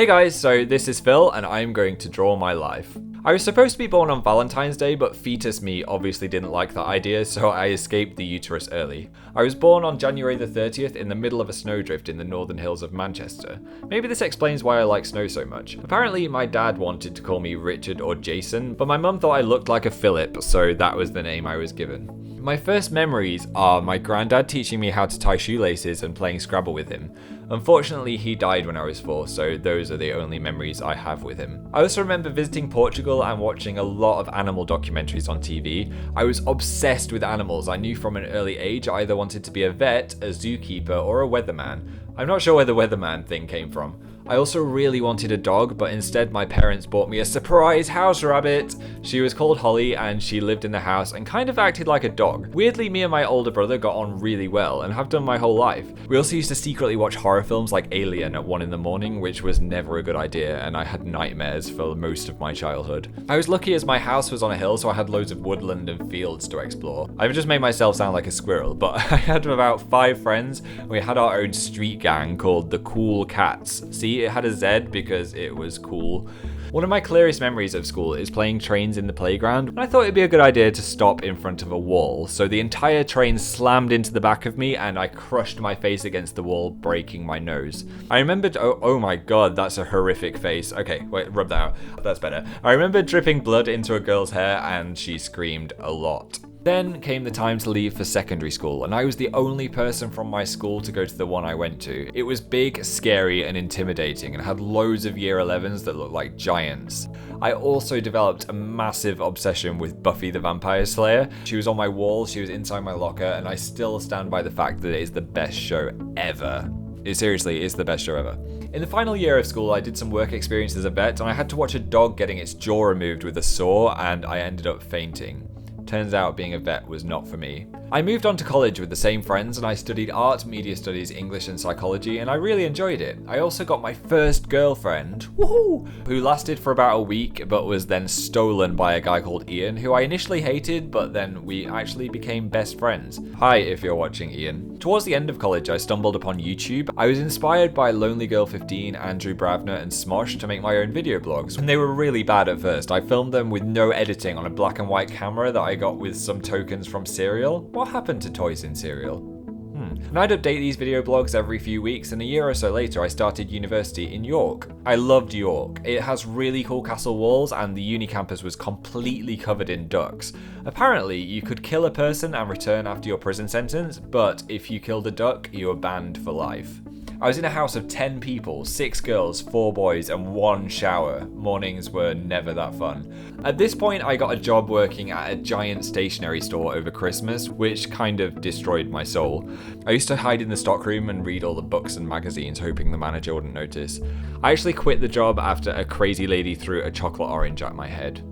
Hey guys, so this is Phil and I'm going to draw my life. I was supposed to be born on Valentine's Day, but fetus me obviously didn't like that idea, so I escaped the uterus early. I was born on January the 30th in the middle of a snowdrift in the northern hills of Manchester. Maybe this explains why I like snow so much. Apparently my dad wanted to call me Richard or Jason, but my mum thought I looked like a Philip, so that was the name I was given. My first memories are my granddad teaching me how to tie shoelaces and playing Scrabble with him. Unfortunately, he died when I was 4, so those are the only memories I have with him. I also remember visiting Portugal and watching a lot of animal documentaries on TV. I was obsessed with animals. I knew from an early age I either wanted to be a vet, a zookeeper, or a weatherman. I'm not sure where the weatherman thing came from. I also really wanted a dog, but instead my parents bought me a surprise house rabbit. She was called Holly and she lived in the house and kind of acted like a dog. Weirdly, me and my older brother got on really well and have done my whole life. We also used to secretly watch horror films like Alien at 1 a.m, which was never a good idea, and I had nightmares for most of my childhood. I was lucky as my house was on a hill, so I had loads of woodland and fields to explore. I've just made myself sound like a squirrel, but I had about 5 friends and we had our own street gang called the Cool Cats. See, it had a Z because it was cool. One of my clearest memories of school is playing trains in the playground, and I thought it'd be a good idea to stop in front of a wall, so the entire train slammed into the back of me and I crushed my face against the wall, breaking my nose. I remembered, oh my god, that's a horrific face. Okay, wait, rub that out. That's better. I remember dripping blood into a girl's hair and she screamed a lot. Then came the time to leave for secondary school, and I was the only person from my school to go to the one I went to. It was big, scary, and intimidating, and had loads of year 11s that looked like giants. I also developed a massive obsession with Buffy the Vampire Slayer. She was on my wall, she was inside my locker, and I still stand by the fact that it is the best show ever. It seriously is the best show ever. In the final year of school, I did some work experience as a vet, and I had to watch a dog getting its jaw removed with a saw, and I ended up fainting. Turns out being a vet was not for me. I moved on to college with the same friends and I studied art, media studies, English and psychology, and I really enjoyed it. I also got my first girlfriend, woohoo, who lasted for about a week but was then stolen by a guy called Ian, who I initially hated, but then we actually became best friends. Hi if you're watching, Ian. Towards the end of college, I stumbled upon YouTube. I was inspired by Lonely Girl 15, Andrew Bravner and Smosh to make my own video blogs, and they were really bad at first. I filmed them with no editing on a black and white camera that I got with some tokens from Serial. What happened to toys in Serial? And I'd update these video blogs every few weeks, and a year or so later I started university in York. I loved York. It has really cool castle walls and the uni campus was completely covered in ducks. Apparently you could kill a person and return after your prison sentence, but if you killed a duck, you were banned for life. I was in a house of 10 people, 6 girls, 4 boys, and 1 shower. Mornings were never that fun. At this point, I got a job working at a giant stationery store over Christmas, which kind of destroyed my soul. I used to hide in the stockroom and read all the books and magazines, hoping the manager wouldn't notice. I actually quit the job after a crazy lady threw a chocolate orange at my head.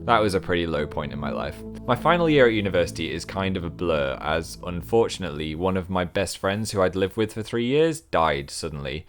That was a pretty low point in my life. My final year at university is kind of a blur, as unfortunately one of my best friends who I'd lived with for 3 years died suddenly.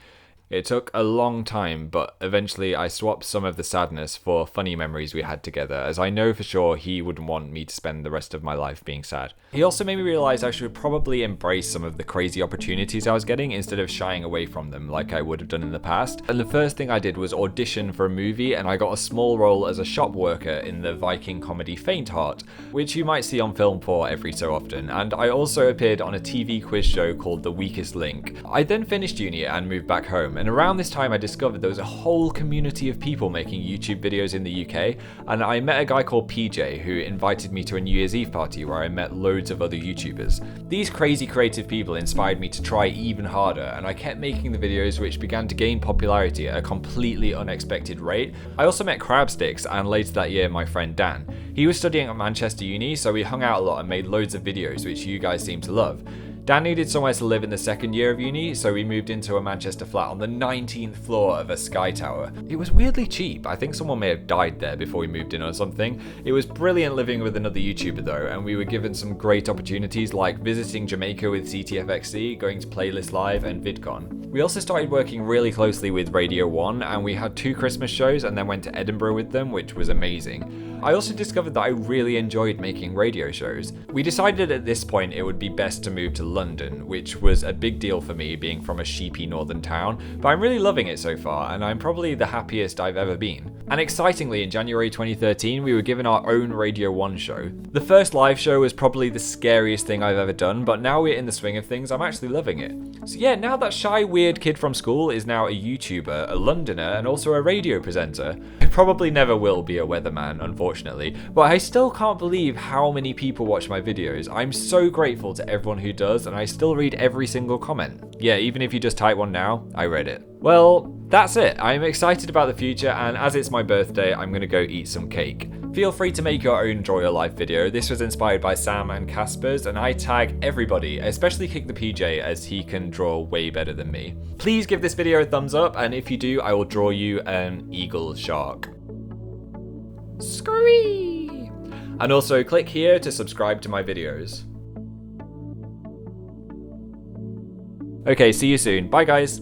It took a long time, but eventually I swapped some of the sadness for funny memories we had together, as I know for sure he wouldn't want me to spend the rest of my life being sad. He also made me realize I should probably embrace some of the crazy opportunities I was getting instead of shying away from them like I would have done in the past. And the first thing I did was audition for a movie, and I got a small role as a shop worker in the Viking comedy Faint Heart, which you might see on Film 4 every so often, and I also appeared on a TV quiz show called The Weakest Link. I then finished uni and moved back home, and around this time I discovered there was a whole community of people making YouTube videos in the UK, and I met a guy called PJ who invited me to a New Year's Eve party where I met loads of other YouTubers. These crazy creative people inspired me to try even harder, and I kept making the videos which began to gain popularity at a completely unexpected rate. I also met Crabsticks and later that year my friend Dan. He was studying at Manchester Uni, so we hung out a lot and made loads of videos which you guys seem to love. Dan needed somewhere to live in the second year of uni, so we moved into a Manchester flat on the 19th floor of a sky tower. It was weirdly cheap. I think someone may have died there before we moved in or something. It was brilliant living with another YouTuber though, and we were given some great opportunities like visiting Jamaica with CTFXC, going to Playlist Live and VidCon. We also started working really closely with Radio 1, and we had 2 Christmas shows and then went to Edinburgh with them, which was amazing. I also discovered that I really enjoyed making radio shows. We decided at this point it would be best to move to London, which was a big deal for me being from a sheepy northern town, but I'm really loving it so far, and I'm probably the happiest I've ever been. And excitingly, in January 2013, we were given our own Radio 1 show. The first live show was probably the scariest thing I've ever done, but now we're in the swing of things, I'm actually loving it. So yeah, now that shy, weird kid from school is now a YouTuber, a Londoner, and also a radio presenter. I probably never will be a weatherman, unfortunately, but I still can't believe how many people watch my videos. I'm so grateful to everyone who does, and I still read every single comment. Yeah, even if you just type one now, I read it. Well, that's it. I'm excited about the future, and as it's my birthday, I'm gonna go eat some cake. Feel free to make your own Draw Your Life video. This was inspired by Sam and Casper's, and I tag everybody, especially Kick the PJ, as he can draw way better than me. Please give this video a thumbs up, and if you do, I will draw you an eagle shark. Scree! And also click here to subscribe to my videos. Okay, see you soon. Bye guys.